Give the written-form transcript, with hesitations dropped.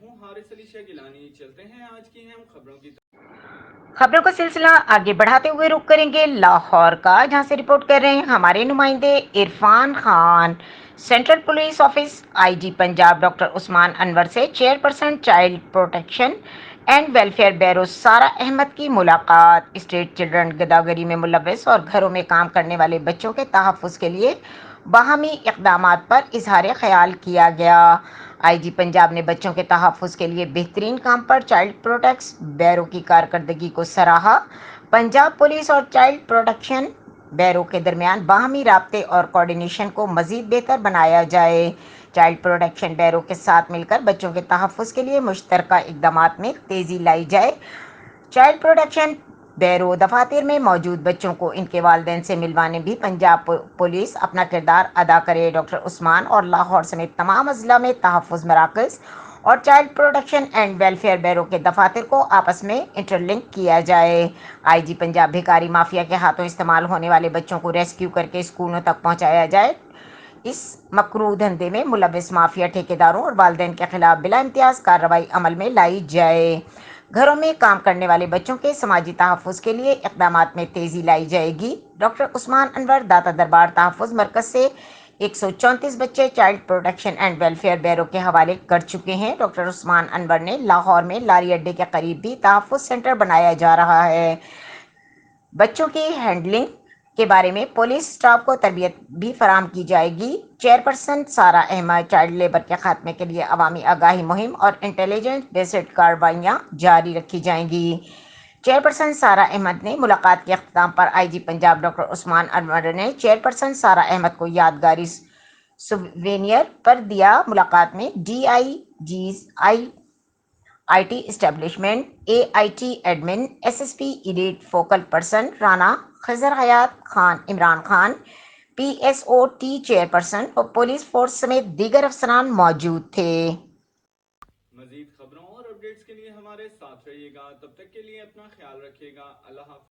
ہوں حارث علی شاہ گیلانی۔ چلتے ہیں آج کی اہم خبروں کی خبروں کا سلسلہ آگے بڑھاتے ہوئے رخ کریں گے لاہور کا، جہاں سے رپورٹ کر رہے ہیں ہمارے نمائندے Irfan Khan. Central police office I G Punjab doctor Usman Anwar سے chairperson child protection and welfare bureau Sara Ahmed کی ملاقات۔ اسٹریٹ چلڈرن گداگری میں ملوث اور گھروں میں کام کرنے والے بچوں کے تحفظ کے لیے باہمی اقدامات پر اظہار خیال کیا گیا۔ آئی جی پنجاب نے بچوں کے تحفظ کے لیے بہترین کام پر چائلڈ پروٹیکشن بیورو کی کارکردگی کو سراہا۔ پنجاب پولیس اور چائلڈ پروٹیکشن بیورو کے درمیان باہمی رابطے اور کوارڈینیشن کو مزید بہتر بنایا جائے۔ چائلڈ پروٹیکشن بیورو کے ساتھ مل کر بچوں کے تحفظ کے لیے مشترکہ اقدامات میں تیزی لائی جائے۔ چائلڈ پروٹیکشن بیورو دفاتر میں موجود بچوں کو ان کے والدین سے ملوانے بھی پنجاب پولیس اپنا کردار ادا کرے۔ ڈاکٹر عثمان اور لاہور سمیت تمام اضلاع میں تحفظ مراکز اور child protection and welfare bureau کے دفاتر کو آپس میں انٹر لنک کیا جائے۔ آئی جی پنجاب بھکاری مافیا کے ہاتھوں استعمال ہونے والے بچوں کو ریسکیو کر کے اسکولوں تک پہنچایا جائے۔ اس مکروہ دھندے میں ملوث مافیا ٹھیکیداروں اور والدین کے خلاف بلا امتیاز کارروائی عمل میں لائی جائے۔ گھروں میں کام کرنے والے بچوں کے سماجی تحفظ کے لیے اقدامات میں تیزی لائی جائے گی۔ ڈاکٹر عثمان انور داتا دربار تحفظ مرکز سے 134 بچے child protection and welfare bureau کے حوالے کر چکے ہیں۔ ڈاکٹر عثمان انور نے لاہور میں لاری اڈے کے قریب بھی تحفظ سینٹر بنایا جا رہا ہے۔ بچوں کی ہینڈلنگ کے بارے میں پولیس اسٹاف کو تربیت بھی فراہم کی جائے گی۔ Chairperson Sara Ahmed child labour کے خاتمے کے لیے عوامی آگاہی مہم اور انٹیلیجنس بیسڈ کارروائیاں جاری رکھی جائیں گی۔ چیئرپرسن سارہ احمد نے ملاقات کے اختتام پر آئی جی پنجاب ڈاکٹر عثمان انور نے چیئرپرسن سارہ احمد کو یادگاری سووینیر پر دیا۔ ملاقات میں D I Gs I T establishment, A I T admin, S S P ایڈیٹ focal person Rana Khizar Hayat Khan, Imran Khan P S O to chairperson اور پولیس فورس سمیت دیگر افسران موجود تھے۔ مزید خبروں اور اپڈیٹس کے لیے ہمارے ساتھ رہیے گا۔ تب تک کے لیے اپنا خیال رکھیے گا۔ اللہ حافظ۔